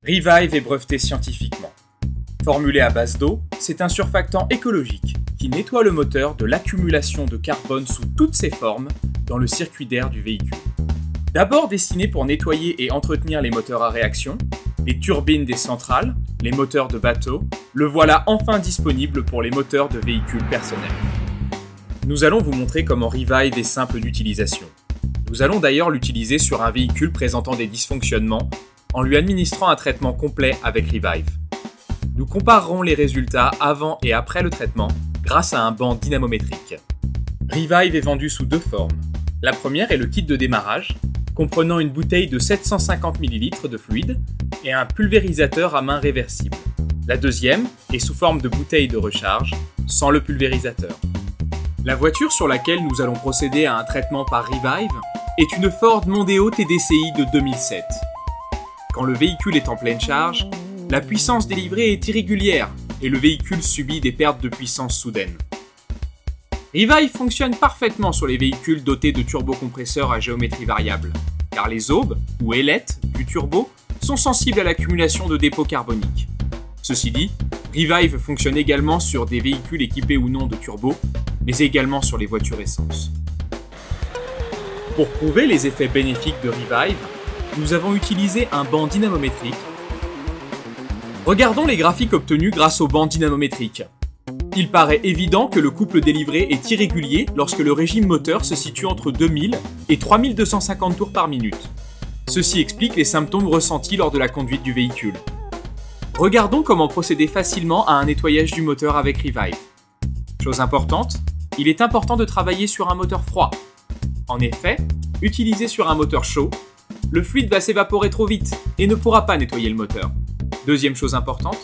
Revive est breveté scientifiquement. Formulé à base d'eau, c'est un surfactant écologique qui nettoie le moteur de l'accumulation de carbone sous toutes ses formes dans le circuit d'air du véhicule. D'abord destiné pour nettoyer et entretenir les moteurs à réaction, les turbines des centrales, les moteurs de bateaux, le voilà enfin disponible pour les moteurs de véhicules personnels. Nous allons vous montrer comment Revive est simple d'utilisation. Nous allons d'ailleurs l'utiliser sur un véhicule présentant des dysfonctionnements en lui administrant un traitement complet avec Revive. Nous comparerons les résultats avant et après le traitement grâce à un banc dynamométrique. Revive est vendu sous deux formes. La première est le kit de démarrage, comprenant une bouteille de 750 ml de fluide et un pulvérisateur à main réversible. La deuxième est sous forme de bouteille de recharge, sans le pulvérisateur. La voiture sur laquelle nous allons procéder à un traitement par Revive est une Ford Mondeo TDCi de 2007. Quand le véhicule est en pleine charge, la puissance délivrée est irrégulière et le véhicule subit des pertes de puissance soudaines. Revive fonctionne parfaitement sur les véhicules dotés de turbocompresseurs à géométrie variable, car les aubes, ou ailettes, du turbo sont sensibles à l'accumulation de dépôts carboniques. Ceci dit, Revive fonctionne également sur des véhicules équipés ou non de turbo, mais également sur les voitures essence. Pour prouver les effets bénéfiques de Revive, nous avons utilisé un banc dynamométrique. Regardons les graphiques obtenus grâce au banc dynamométrique. Il paraît évident que le couple délivré est irrégulier lorsque le régime moteur se situe entre 2000 et 3250 tours par minute. Ceci explique les symptômes ressentis lors de la conduite du véhicule. Regardons comment procéder facilement à un nettoyage du moteur avec Revive. Chose importante, il est important de travailler sur un moteur froid. En effet, utilisé sur un moteur chaud, le fluide va s'évaporer trop vite et ne pourra pas nettoyer le moteur. Deuxième chose importante,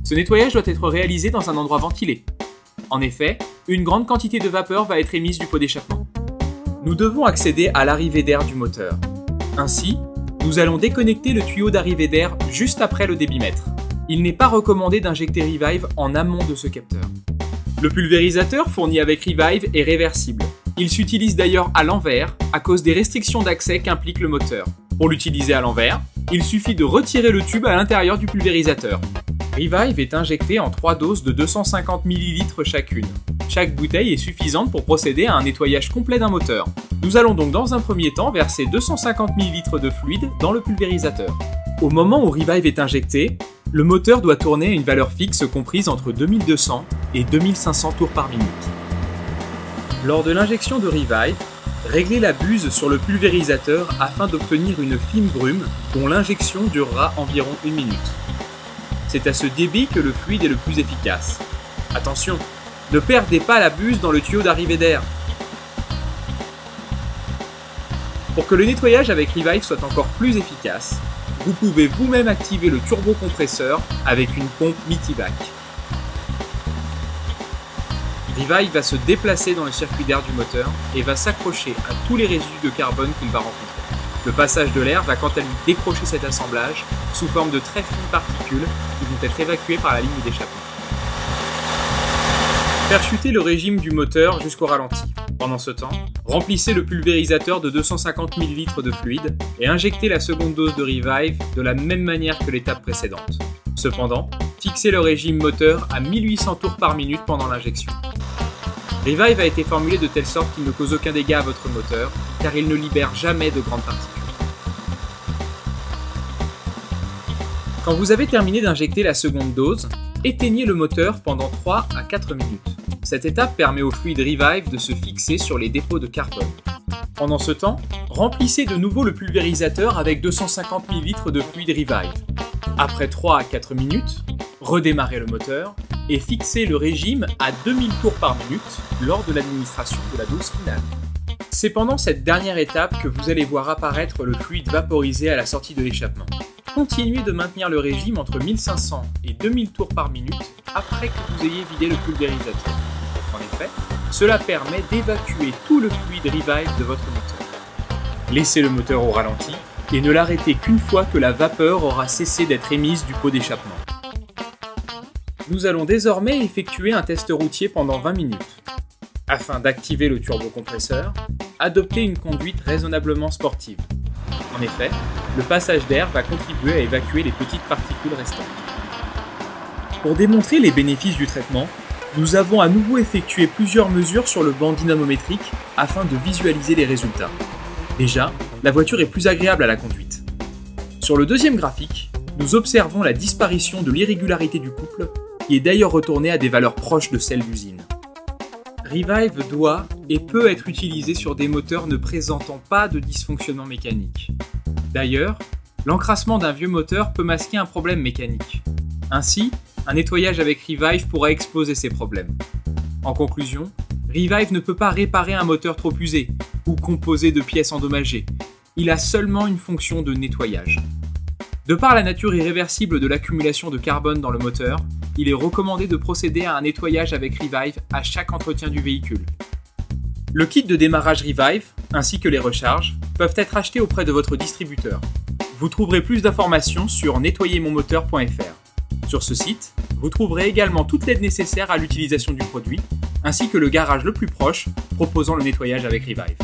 ce nettoyage doit être réalisé dans un endroit ventilé. En effet, une grande quantité de vapeur va être émise du pot d'échappement. Nous devons accéder à l'arrivée d'air du moteur. Ainsi, nous allons déconnecter le tuyau d'arrivée d'air juste après le débitmètre. Il n'est pas recommandé d'injecter Revive en amont de ce capteur. Le pulvérisateur fourni avec Revive est réversible. Il s'utilise d'ailleurs à l'envers à cause des restrictions d'accès qu'implique le moteur. Pour l'utiliser à l'envers, il suffit de retirer le tube à l'intérieur du pulvérisateur. Revive est injecté en 3 doses de 250 ml chacune. Chaque bouteille est suffisante pour procéder à un nettoyage complet d'un moteur. Nous allons donc dans un premier temps verser 250 ml de fluide dans le pulvérisateur. Au moment où Revive est injecté, le moteur doit tourner à une valeur fixe comprise entre 2200 et 2500 tours par minute. Lors de l'injection de Revive, réglez la buse sur le pulvérisateur afin d'obtenir une fine brume dont l'injection durera environ 1 minute. C'est à ce débit que le fluide est le plus efficace. Attention, ne perdez pas la buse dans le tuyau d'arrivée d'air. Pour que le nettoyage avec Revive soit encore plus efficace, vous pouvez vous-même activer le turbocompresseur avec une pompe Mitivac. Revive va se déplacer dans le circuit d'air du moteur et va s'accrocher à tous les résidus de carbone qu'il va rencontrer. Le passage de l'air va quant à lui décrocher cet assemblage sous forme de très fines particules qui vont être évacuées par la ligne d'échappement. Faire chuter le régime du moteur jusqu'au ralenti. Pendant ce temps, remplissez le pulvérisateur de 250 ml de fluide et injectez la seconde dose de Revive de la même manière que l'étape précédente. Cependant, fixez le régime moteur à 1800 tours par minute pendant l'injection. Revive a été formulé de telle sorte qu'il ne cause aucun dégât à votre moteur, car il ne libère jamais de grandes particules. Quand vous avez terminé d'injecter la seconde dose, éteignez le moteur pendant 3 à 4 minutes. Cette étape permet au fluide Revive de se fixer sur les dépôts de carbone. Pendant ce temps, remplissez de nouveau le pulvérisateur avec 250 ml de fluide Revive. Après 3 à 4 minutes, redémarrez le moteur et fixez le régime à 2000 tours par minute lors de l'administration de la dose finale. C'est pendant cette dernière étape que vous allez voir apparaître le fluide vaporisé à la sortie de l'échappement. Continuez de maintenir le régime entre 1500 et 2000 tours par minute après que vous ayez vidé le pulvérisateur. En effet, cela permet d'évacuer tout le fluide Revive de votre moteur. Laissez le moteur au ralenti et ne l'arrêtez qu'une fois que la vapeur aura cessé d'être émise du pot d'échappement. Nous allons désormais effectuer un test routier pendant 20 minutes. Afin d'activer le turbocompresseur, adoptez une conduite raisonnablement sportive. En effet, le passage d'air va contribuer à évacuer les petites particules restantes. Pour démontrer les bénéfices du traitement, nous avons à nouveau effectué plusieurs mesures sur le banc dynamométrique afin de visualiser les résultats. Déjà, la voiture est plus agréable à la conduite. Sur le deuxième graphique, nous observons la disparition de l'irrégularité du couple, qui est d'ailleurs retournée à des valeurs proches de celles d'usine. Revive doit et peut être utilisé sur des moteurs ne présentant pas de dysfonctionnement mécanique. D'ailleurs, l'encrassement d'un vieux moteur peut masquer un problème mécanique. Ainsi, un nettoyage avec Revive pourra exposer ces problèmes. En conclusion, Revive ne peut pas réparer un moteur trop usé ou composé de pièces endommagées. Il a seulement une fonction de nettoyage. De par la nature irréversible de l'accumulation de carbone dans le moteur, il est recommandé de procéder à un nettoyage avec Revive à chaque entretien du véhicule. Le kit de démarrage Revive, ainsi que les recharges, peuvent être achetés auprès de votre distributeur. Vous trouverez plus d'informations sur nettoyermonmoteur.fr. Sur ce site, vous trouverez également toute l'aide nécessaire à l'utilisation du produit, ainsi que le garage le plus proche proposant le nettoyage avec Revive.